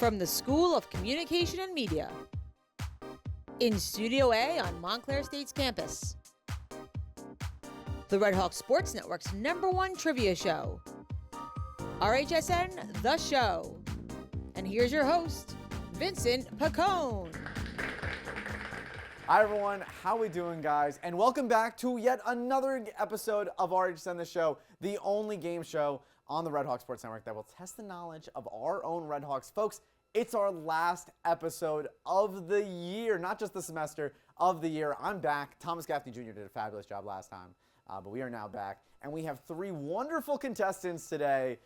from the School of Communication and Media. In Studio A on Montclair State's campus. The Red Hawk Sports Network's #1 trivia show. RHSN The Show. And here's your host, Vincent Pacone. Hi everyone, how we doing guys? And welcome back to yet another episode of RHSN The Show, the only game show on the Red Hawk Sports Network that will test the knowledge of our own Red Hawks. Folks, it's our last episode of the year, not just the semester, of the year. I'm back. Thomas Gaffney Jr. did a fabulous job last time, but we are now back. And we have three wonderful contestants today,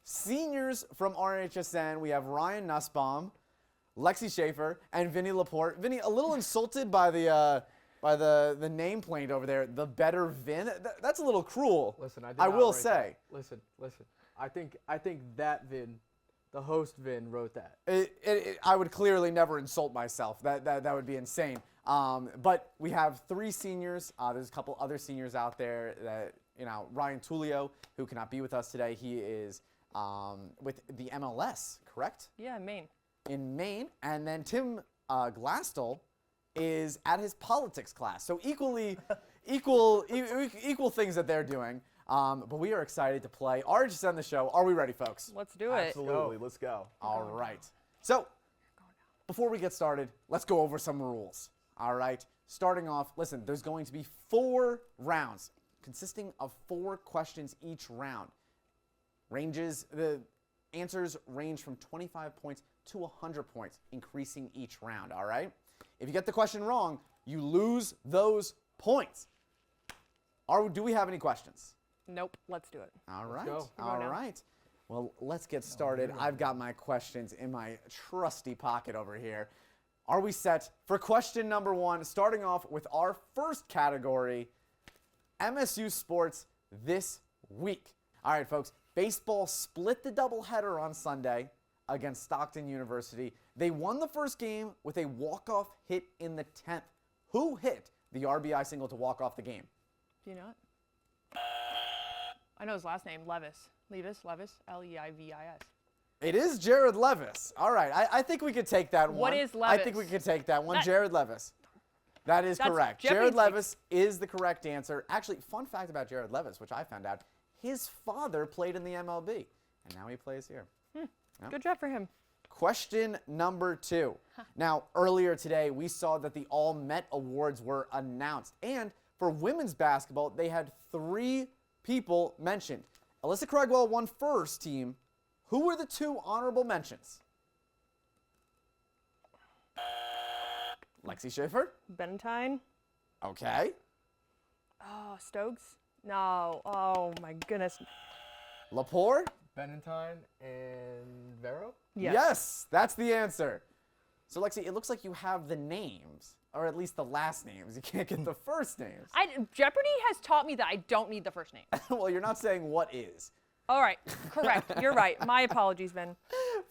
seniors from RHSN. We have Ryan Nussbaum, Lexi Schaefer, and Vinny Laporte. Vinny, a little insulted by the nameplate over there, the better Vin. That's a little cruel. Listen, I will say. Listen. I think that Vin, the host Vin, wrote that. I would clearly never insult myself. That would be insane. But we have three seniors. There's a couple other seniors out there that, Ryan Tullio, who cannot be with us today. He is with the MLS, correct? Yeah, Maine. In Maine. And then Tim Glastel is at his politics class. So equal things that they're doing. But we are excited to play RHSN The Show. Are we ready, folks? Let's do it. Absolutely, let's go. All right. So, before we get started, let's go over some rules. All right. Starting off, listen, there's going to be 4 rounds consisting of 4 questions each round. The answers range from 25 points to 100 points, increasing each round. All right. If you get the question wrong, you lose those points. Do we have any questions? Nope. Let's do it. All right. go. All right. Well, let's get started. I've got my questions in my trusty pocket over here. Are we set for question number 1? Starting off with our first category, MSU sports this week. All right, folks. Baseball split the doubleheader on Sunday against Stockton University. They won the first game with a walk-off hit in the 10th. Who hit the RBI single to walk off the game? Do you know it? I know his last name, Levis, Leivis, It is Jared Levis. All right, I think we could take that one. What is Levis? I think we could take that one. Jared Levis. That's correct. Jared Levis is the correct answer. Actually, fun fact about Jared Levis, which I found out, his father played in the MLB, and now he plays here. Yep. Good job for him. Question number 2. Now, earlier today, we saw that the All-Met Awards were announced, and for women's basketball, they had 3 people mentioned. Alyssa Craigwell won first team. Who were the 2 honorable mentions? Lexi Schaefer. Benentine. Okay. Oh, Stokes? No. Oh, my goodness. Laporte. Benentine and Vero? Yes, that's the answer. So, Lexi, it looks like you have the names, or at least the last names. You can't get the first names. Jeopardy has taught me that I don't need the first name. Well, you're not saying what is. All right. Correct. You're right. My apologies, Ben.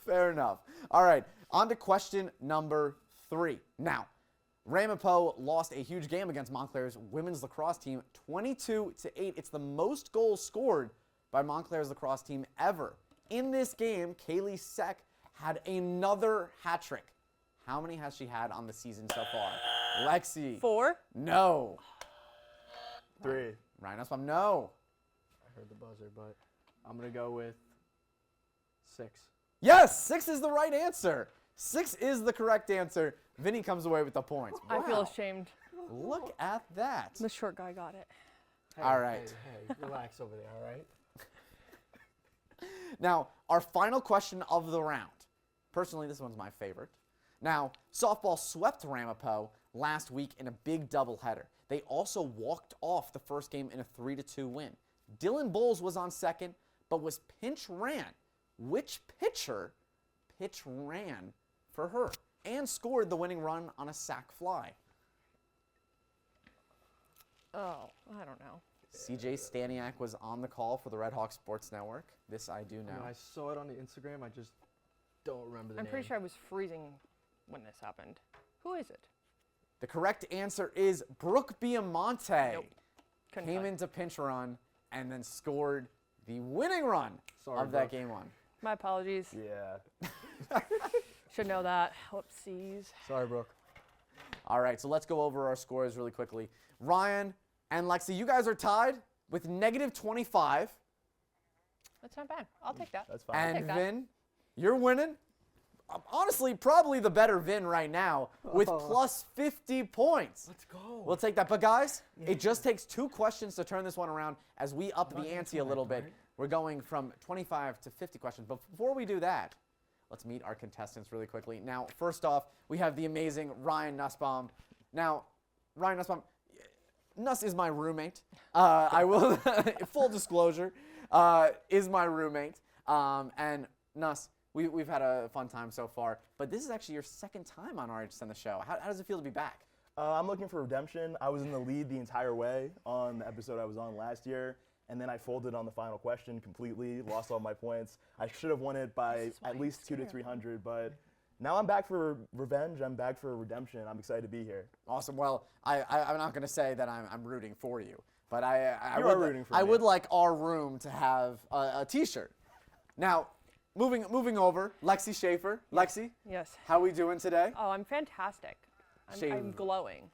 Fair enough. All right, on to question number 3. Now, Ramapo lost a huge game against Montclair's women's lacrosse team, 22-8. It's the most goals scored by Montclair's lacrosse team ever. In this game, Kaylee Seck had another hat trick. How many has she had on the season so far? Lexi. 4. No. 3. Ryan Nussbaum, no. I heard the buzzer, but I'm going to go with 6. Yes, 6 is the right answer. 6 is the correct answer. Vinny comes away with the points. I feel Wow. ashamed. Look at that. The short guy got it. Hey, All right. Hey, relax over there, all right? Now, our final question of the round. Personally, this one's my favorite. Now, softball swept Ramapo last week in a big doubleheader. They also walked off the first game in a 3-2 win. Dylan Bowles was on second, but was pinch ran. Which pitcher pitch ran for her and scored the winning run on a sac fly? Oh, I don't know. CJ Staniak was on the call for the Red Hawk Sports Network. This I do know. I saw it on the Instagram. I just don't remember the name. I'm pretty sure I was freezing when this happened. Who is it? The correct answer is Brooke Biamonte. Nope. Couldn't Came tell you. into pinch run and then scored the winning run Sorry, of that Brooke. game one. My apologies. Yeah. Should know that. Whoopsies. Sorry, Brooke. All right, so let's go over our scores really quickly. Ryan and Lexi, you guys are tied with -25. That's not bad. I'll take that. That's fine. And take that. Vin, you're winning. Honestly, probably the better Vin right now with plus 50 points. Let's go. We'll take that. But guys, it just takes 2 questions to turn this one around as we up the ante a little bit. We're going from 25 to 50 questions. But before we do that, let's meet our contestants really quickly. Now, first off, we have the amazing Ryan Nussbaum. Now, Ryan Nussbaum, Nuss is my roommate. I will, full disclosure, is my roommate. And Nuss, we've had a fun time so far, but this is actually your second time on RHSN The Show. How does it feel to be back? I'm looking for redemption. I was in the lead the entire way on the episode I was on last year, and then I folded on the final question completely, lost all my points. I should have won it by at least 200 to 300, but now I'm back for revenge. I'm back for redemption. I'm excited to be here. Awesome. Well, I'm not going to say that I'm rooting for you, but You are rooting for I me. would like our room to have a T-shirt. Now, moving over, Lexi Schaefer. Lexi, Yes. how we doing today? Oh, I'm fantastic. I'm Shave. glowing.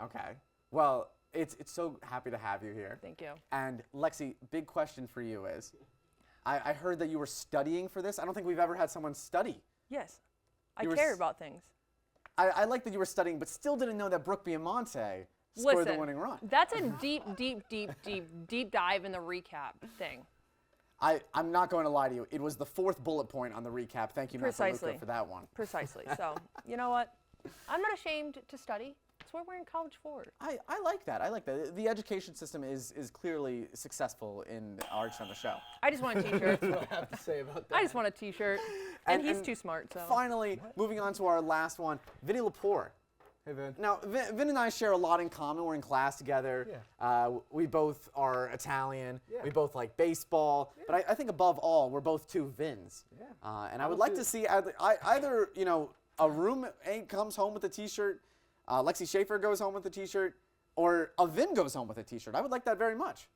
Okay. Well, it's so happy to have you here. Thank you. And Lexi, big question for you is, I heard that you were studying for this. I don't think we've ever had someone study. Yes. I You were care s- about things. I like that you were studying, but still didn't know that Brooke Biamonte scored the winning run. That's a deep dive in the recap thing. I'm not going to lie to you. It was the 4th bullet point on the recap. Thank you, Matt Precisely. for that one. Precisely. So, you know what? I'm not ashamed to study. It's what we're in college for. I like that. I like that. The education system is clearly successful in RHSN The Show. I just want a t-shirt. What I have to say about that. I just want a t-shirt. And he's too smart, so. Finally, moving on to our last one, Vinny Lepore. Hey, Vin. Now, Vin and I share a lot in common. We're in class together. Yeah. We both are Italian. Yeah. We both like baseball. Yeah. But I think above all, we're both 2 Vins. Yeah. And I would like to see either a roommate comes home with a T-shirt, Lexi Schaefer goes home with a T-shirt, or a Vin goes home with a T-shirt. I would like that very much.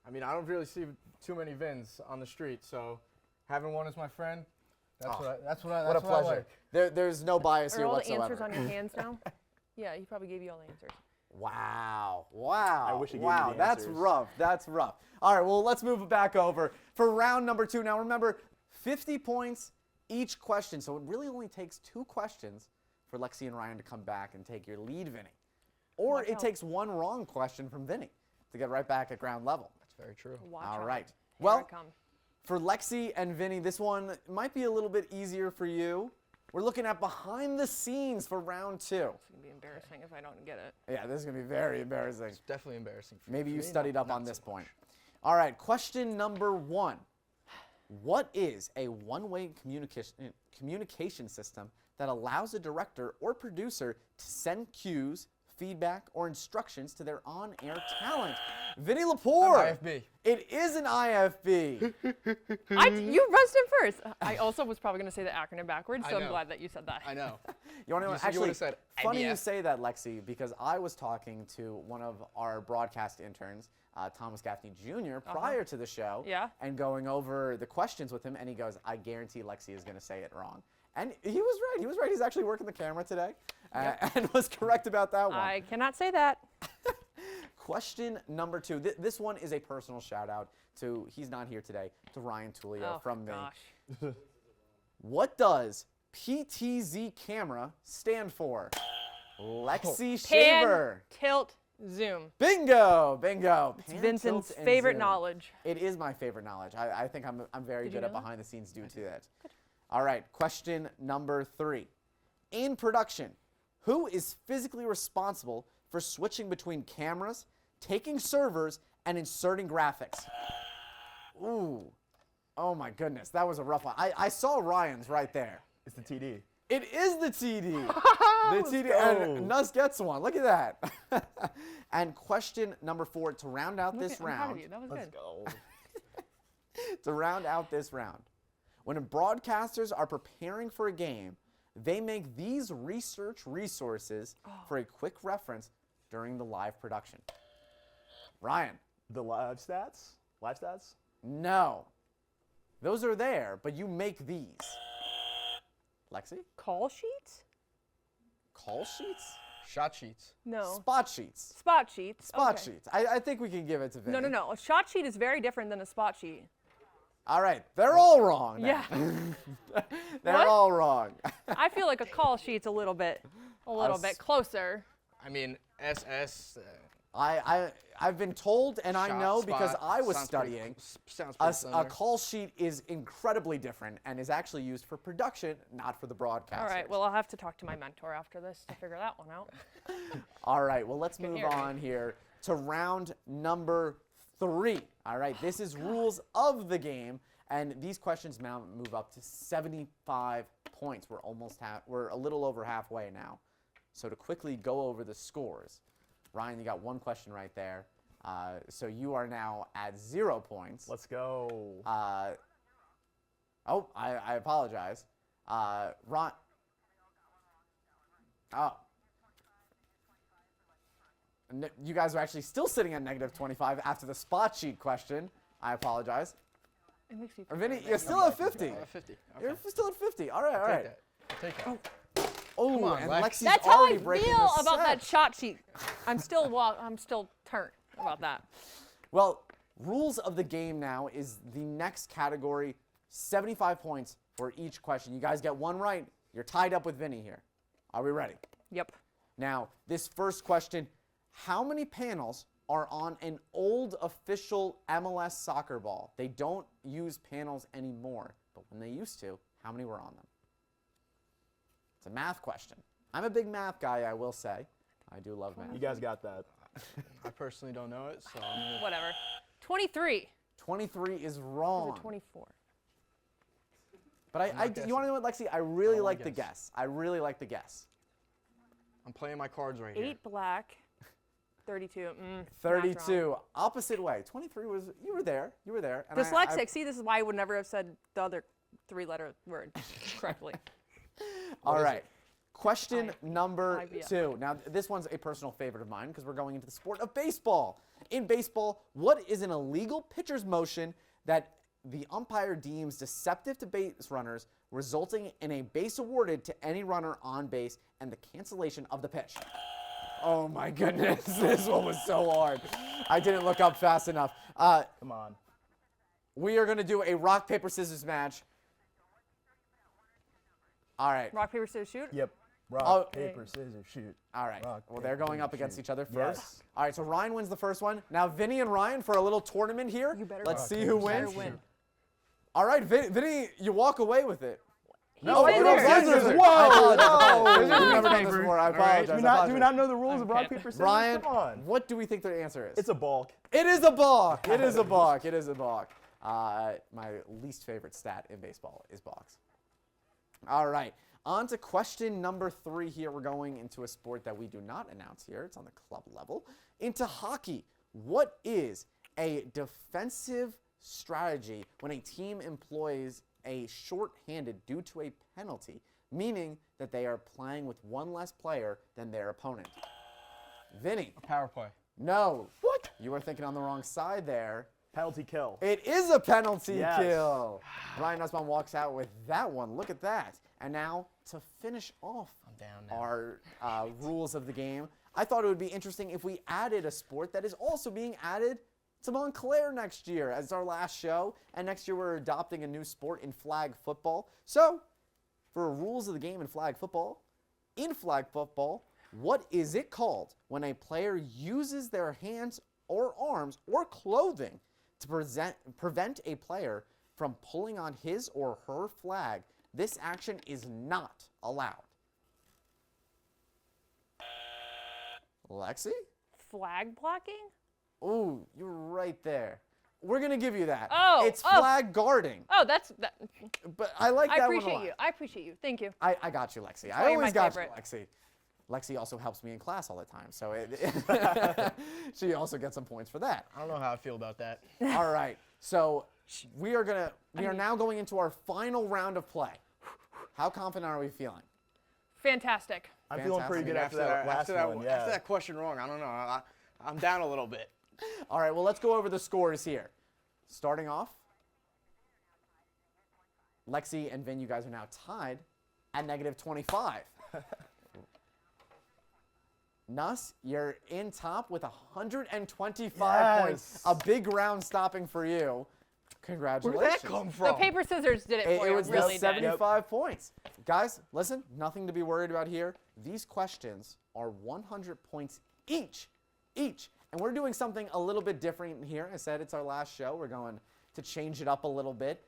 I mean, I don't really see too many Vins on the street, so having one as my friend, that's what I What a pleasure. like. There's no bias Are here all the whatsoever. answers on your hands now? Yeah, he probably gave you all the answers. Wow. Wow. I wish he gave me wow. the That's answers. rough. That's rough. All right, well, let's move it back over for round number 2. Now, remember, 50 points each question, so it really only takes 2 questions for Lexi and Ryan to come back and take your lead, Vinny. Or Watch it out. takes 1 wrong question from Vinny to get right back at ground level. That's very true. Watch All out. right. Here Well, I come. for Lexi and Vinny, this one might be a little bit easier for you. We're looking at behind the scenes for round 2. It's going to be embarrassing if I don't get it. Yeah, this is going to be very embarrassing. It's definitely embarrassing. Maybe for you me, studied up not on so this point. much. All right, question number 1. What is a one-way communication system that allows a director or producer to send cues, feedback, or instructions to their on-air talent? Vinny Lepore. IFB. It is an IFB. You buzzed in first. I also was probably going to say the acronym backwards, so I I'm know. glad that you said that. I know. You want to know? You Actually, would've said funny you IBF. say that, Lexi, because I was talking to one of our broadcast interns, Thomas Gaffney Jr., prior to the show, Yeah. and going over the questions with him, and he goes, "I guarantee Lexi is going to say it wrong." And he was right. He was right. He's actually working the camera today, and was correct about that one. I cannot say that. Question number 2. This one is a personal shout out to, he's not here today, to Ryan Tullio Oh, from me. gosh. What does PTZ camera stand for? Lexi Pan, Shaver. tilt, zoom. Bingo, bingo. It's Pan, Vincent's tilt, and favorite zoom. knowledge. It is my favorite knowledge. I think I'm very Did you good at know that? behind the scenes due to that. All right, question number 3. In production, who is physically responsible for switching between cameras, taking servers, and inserting graphics? Ooh. Oh my goodness, that was a rough one. I saw Ryan's right there. It's the TD. It is the TD. The TD, go. and Nuss gets one. Look at that. And question number 4 to round out Look this at- I'm proud of round. you. That was Let's good. go. To round out this round, when broadcasters are preparing for a game, they make these research resources for a quick reference during the live production. Ryan, The live stats? Live stats? no. Those are there, but you make these. Lexi? Call sheets? Call sheets? Shot sheets. No. Spot sheets. Spot sheets. Spot Okay. sheets. I think we can give it to Vinny. No. A shot sheet is very different than a spot sheet. All right, they're all wrong. Then. Yeah. They're What? all wrong. I feel like a call sheet's a little bit closer. I mean, SS. I've been told, and I Shot, know because spot, I was sounds pretty- studying, sounds a pretty similar. call sheet is incredibly different and is actually used for production, not for the broadcast. All right, well, I'll have to talk to my mentor after this to figure that one out. All right, well, let's move hear me. on here to round number 3. All right, this is rules of the game, and these questions now move up to 75 points. We're a little over halfway now. So to quickly go over the scores, Ryan, you got one question right there. So you are now at 0 points. Let's go. I apologize. Ron. Oh. You guys are actually still sitting at negative 25 after the spot sheet question. I apologize. It makes you Or feel Vinny, better. you're still at 50. 50. You're Okay. still at 50. All right, all Take right. that. I'll take that. Oh, Come on, and Lex. Lexi's That's how I already breaking feel the about that set. shot sheet. I'm still turned about that. Well, rules of the game now is the next category, 75 points for each question. You guys get one right, you're tied up with Vinny here. Are we ready? Yep. Now, this first question, how many panels are on an old official MLS soccer ball? They don't use panels anymore, but when they used to, how many were on them? It's a math question. I'm a big math guy, I will say. I do love math. You guys got that. I personally don't know it, so I'm gonna. Whatever. 23. 23 is Or wrong. 24. But not you want to know what, Lexi? I really wanna like the guess. guess. I really like the guess. I'm playing my cards right here. 8 black. 32. Math's wrong. 32, opposite way. 23 was, you were there. You were there. And Dyslexic. See, this is why I would never have said the other 3-letter word correctly. All right. Question number IVF. 2. Now, this one's a personal favorite of mine because we're going into the sport of baseball. In baseball, what is an illegal pitcher's motion that the umpire deems deceptive to base runners, resulting in a base awarded to any runner on base and the cancellation of the pitch? Oh my goodness, this one was so hard. I didn't look up fast enough. Come on. We are going to do a rock, paper, scissors match. All right. Rock, paper, scissors, shoot. Yep. Rock, Oh. paper, scissors, shoot. All right. Rock, Well, they're paper, going up scissors, against shoot. each other first. Yes. All right, so Ryan wins the first one. Now, Vinny and Ryan for a little tournament here. You better Let's win. see who You better wins. win. All right, Vinny, you walk away with it. No, Oh, scissors. scissors. Whoa, I apologize. whoa. We've never done this Paper. before. I All right. apologize. Do I we not apologize. know the rules of rock, Okay. paper, scissors? Ryan, Come on. what do we think their answer is? It's a balk. It is a balk. It is a balk. It is a balk. My least favorite stat in baseball is balks. All right. On to question number 3 here. We're going into a sport that we do not announce here. It's on the club level. Into hockey. What is a defensive strategy when a team employs a shorthanded due to a penalty, meaning that they are playing with one less player than their opponent? Vinny. Power play. No. What? You were thinking on the wrong side there. Penalty kill. It is a penalty Yes. kill. Ryan Nussbaum walks out with that one. Look at that. And now, to finish off I'm down now. our rules of the game, I thought it would be interesting if we added a sport that is also being added to Montclair next year as our last show. And next year, we're adopting a new sport in flag football. So, for rules of the game in flag football, what is it called when a player uses their hands or arms or clothing to prevent a player from pulling on his or her flag? This action is not allowed. Lexi? Flag blocking? Ooh, you're right there. We're going to give you that. Oh, It's oh. flag guarding. Oh, But I like I that one a appreciate lot. you. I appreciate you. Thank you. I got you, Lexi. I why you're always my got favorite. you, Lexi. Lexi also helps me in class all the time, so she also gets some points for that. I don't know how I feel about that. All right, so we are now going into our final round of play. How confident are we feeling? Fantastic. I'm feeling pretty good after that last one. Yeah. After that question wrong, I don't know. I'm down a little bit. All right, well, let's go over the scores here. Starting off, Lexi and Vin, you guys are now tied at negative 25. Nuss, you're in top with 125 points. A big round stopping for you. Congratulations. Where'd that come from? The paper scissors did it for you. It was Really the did. 75 points. Guys, listen, nothing to be worried about here. These questions are 100 points each. And we're doing something a little bit different here. I said it's our last show. We're going to change it up a little bit.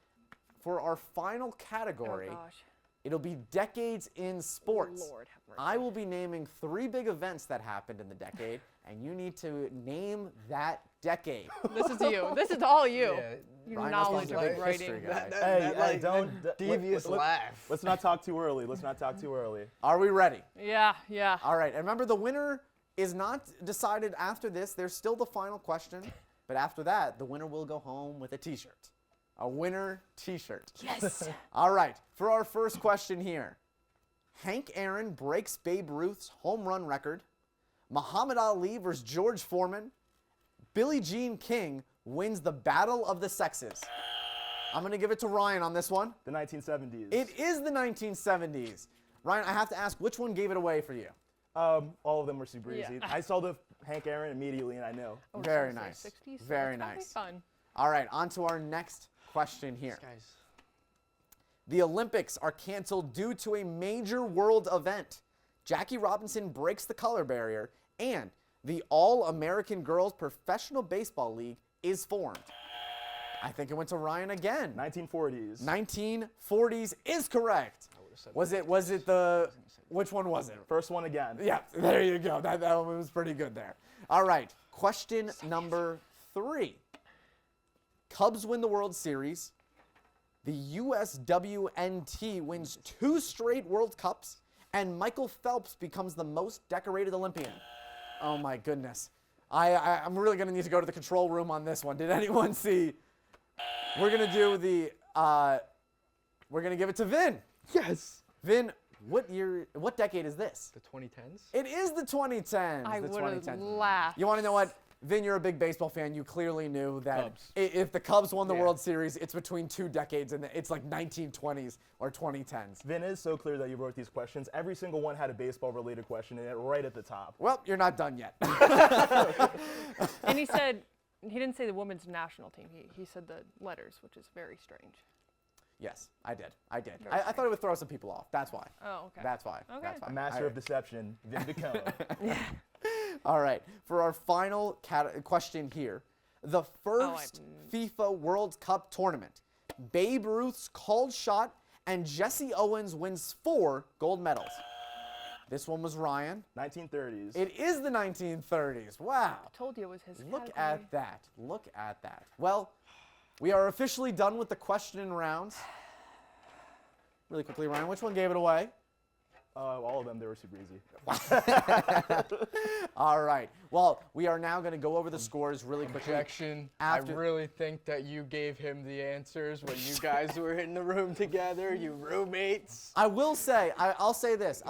For our final category, Oh gosh. it'll be decades in sports. Lord have mercy. I will be naming 3 big events that happened in the decade, and you need to name that decade. This is you. This is all you. Yeah. Your Ryan knowledge Nussbaum's a of big writing. history guy. Hey, don't devious laugh. Let's not talk too early. Let's not talk too early. Are we ready? Yeah, yeah. All right, and remember the winner is not decided after this. There's still the final question, but after that, the winner will go home with a t-shirt. A winner t-shirt. Yes. All right, for our first question here. Hank Aaron breaks Babe Ruth's home run record. Muhammad Ali versus George Foreman. Billie Jean King wins the Battle of the Sexes. I'm going to give it to Ryan on this one. The 1970s. It is the 1970s. Ryan, I have to ask, which one gave it away for you? All of them were super Yeah. easy. I saw the Hank Aaron immediately, and I knew. Oh, Very so nice. 60s, so Very that's gotta be nice. Fun. All right, on to our next question here. Guys. The Olympics are canceled due to a major world event. Jackie Robinson breaks the color barrier, and the All-American Girls Professional Baseball League is formed. I think it went to Ryan again. 1940s. 1940s is correct. Was it the, which one was it? First one again. Yeah, there you go. That one was pretty good there. All right, question number 3. Cubs win the World Series. The USWNT wins 2 straight World Cups, and Michael Phelps becomes the most decorated Olympian. Oh my goodness. I'm really gonna need to go to the control room on this one. Did anyone see? We're gonna do the, we're gonna give it to Vin. Yes. Vin, what decade is this? The 2010s? It is the 2010s. I the would have 2010s. laughed. You want to know what? Vin, you're a big baseball fan. You clearly knew that Cubs. if the Cubs won the Yeah. World Series, it's between 2 decades, and it's like 1920s or 2010s. Vin is so clear that you wrote these questions. Every single one had a baseball-related question in it right at the top. Well, you're not done yet. And he said, he didn't say the women's national team. He said the letters, which is very strange. Yes, I did. I did. Very I thought it would throw some people off. That's why. Oh, okay. That's why. Okay. That's why. A master of deception, Vin DeCone. All right. For our final question here, the first FIFA World Cup tournament, Babe Ruth's called shot and Jesse Owens wins 4 gold medals. This one was Ryan. 1930s. It is the 1930s. Wow. I told you it was his Look category. at that. Look at that. Well, we are officially done with the question rounds. Really quickly, Ryan, which one gave it away? All of them, they were super easy. All right. Well, we are now going to go over the scores really quickly. Objection. After- I really think that you gave him the answers when you guys were in the room together, you roommates. I will say, I'll say this.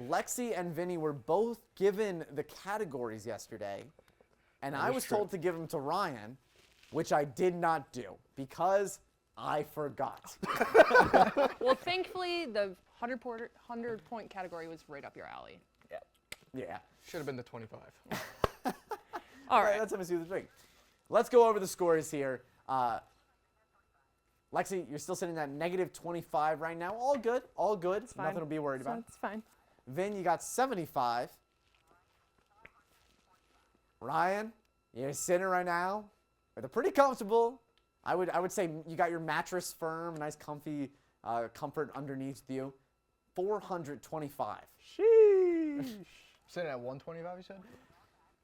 Lexi and Vinny were both given the categories yesterday, and I was told to give them to Ryan, which I did not do because I forgot. Well, thankfully, the 100-point category was right up your alley. Yeah. Should have been the 25. All right. Let's have a see the thing. Let's go over the scores here. Lexi, you're still sitting at negative 25 right now. All good. All good. Fine. Nothing to be worried about. It's fine. Vin, you got 75. Ryan, you're sitting right now with a pretty comfortable. I would say you got your mattress firm, nice comfy comfort underneath you. 425. Sheesh. Sitting at 125, you said?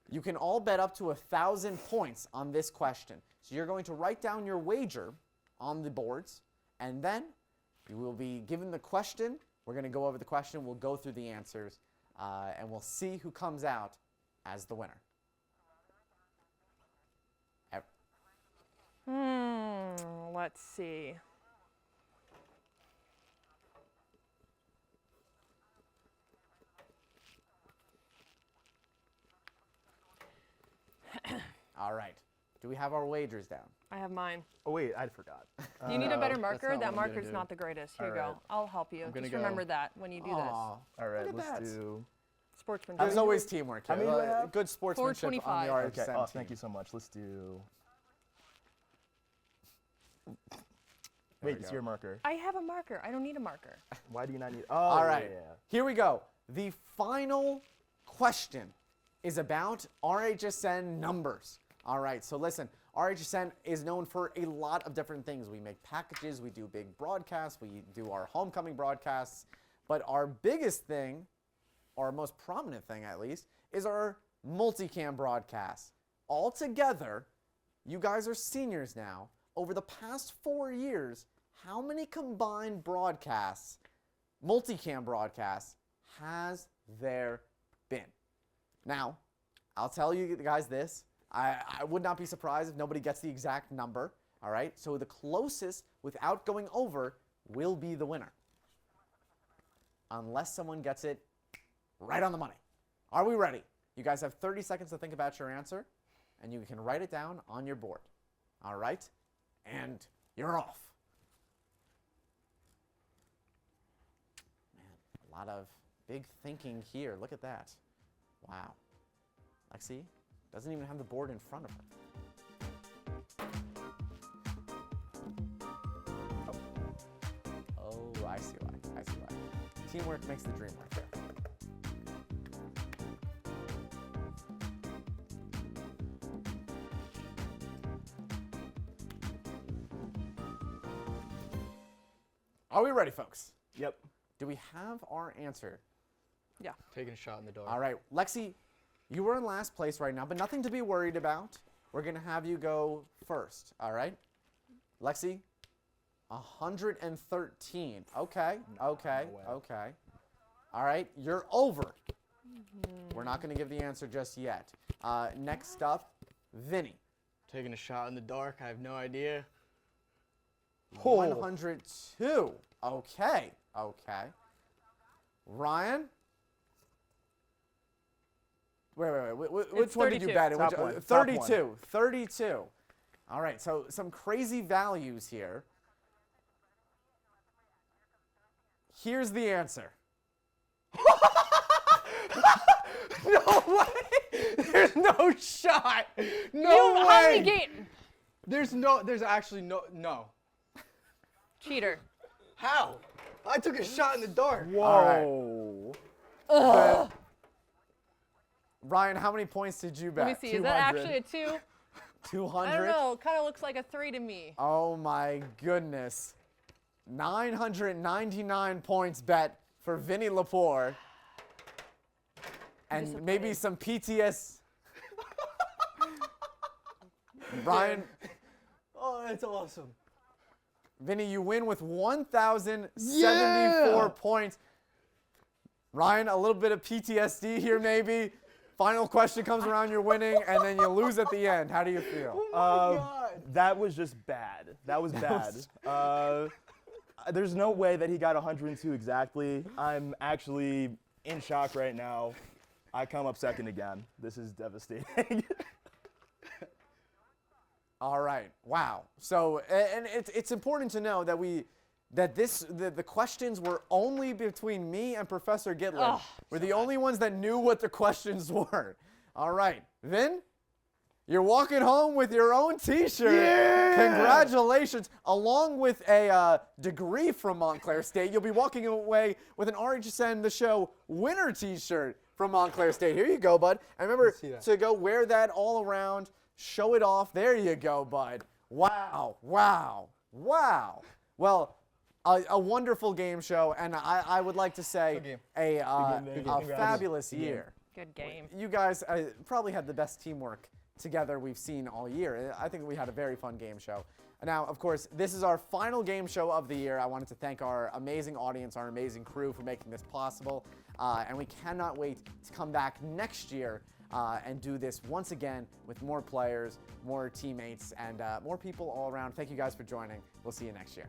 You can all bet up to 1,000 points on this question. So you're going to write down your wager on the boards, and then you will be given the question. We're going to go over the question. We'll go through the answers, and we'll see who comes out as the winner. Let's see. All right. Do we have our wagers down? I have mine. Oh, wait, I forgot. You need a better that's marker? not what That I'm gonna marker's do. not the greatest. Here you All right. go. I'll help you. gonna Just go- remember that when you do Aw, All right, look at let's that. do. this. Sportsmanship. There's always teamwork How here. many do I have? Good sportsmanship on the 425. RHSN Okay. Oh, team. thank you so much. Let's do. we Wait, it's go. your marker. I have a marker. I don't need a marker. Why do you not need? Oh, All right, yeah. here we go. The final question is about RHSN numbers. All right, so listen, RHSN is known for a lot of different things. We make packages, we do big broadcasts, we do our homecoming broadcasts, but our biggest thing, or most prominent thing at least, is our multicam broadcasts. Altogether, you guys are seniors now. Over the past 4 years, how many combined broadcasts, multicam broadcasts, has there been? Now, I'll tell you guys this. I would not be surprised if nobody gets the exact number. All right? So the closest, without going over, will be the winner. Unless someone gets it right on the money. Are we ready? You guys have 30 seconds to think about your answer, and you can write it down on your board. All right? And you're off. Man, a lot of big thinking here. Look at that. Wow. Lexi doesn't even have the board in front of her. Oh, I see why. I see why. Teamwork makes the dream work. Are we ready, folks? Yep. Do we have our answer? Yeah. Taking a shot in the dark. All right, Lexi, you were in last place right now, but nothing to be worried about. We're going to have you go first, all right? Lexi, 113. Okay, okay, no way. okay. All right, you're over. We're not going to give the answer just yet. Next up, Vinny. Taking a shot in the dark. I have no idea. 102. Okay, okay. Ryan? Wait. Which one did you 32. bet? Top one, top 32. one. 32. All right, so some crazy values here. Here's the answer. No way! There's no shot! No How many way! game? There's actually no. Cheater. How? I took a shot in the dark. Whoa. Ryan, how many points did you bet? Let me see. Is that 200. actually a 2? 200? I don't know. Kind of looks like a 3 to me. Oh my goodness. 999 points bet for Vinny Lepore. And maybe some PTS. Ryan, Oh, that's awesome. Vinny, you win with 1,074 points. Ryan, a little bit of PTSD here maybe. Final question comes around, you're winning, and then you lose at the end. How do you feel? That was just bad. That was bad. There's no way that he got 102 exactly. I'm actually in shock right now. I come up second again. This is devastating. All right. Wow. So, and it's important to know that the questions were only between me and Professor Gitlin. We're the only ones that knew what the questions were. All right. Vin, you're walking home with your own T-shirt. Yeah! Congratulations. Along with a degree from Montclair State, you'll be walking away with an RHSN The Show winner T-shirt from Montclair State. Here you go, bud. And remember to go wear that all around. Show it off. There you go, bud. Wow, wow, wow. Well, a wonderful game show, and I would like to say a fabulous year. Good game. You guys probably had the best teamwork together we've seen all year. I think we had a very fun game show. Now, of course, this is our final game show of the year. I wanted to thank our amazing audience, our amazing crew for making this possible, and we cannot wait to come back next year and do this once again with more players, more teammates, and more people all around. Thank you guys for joining. We'll see you next year.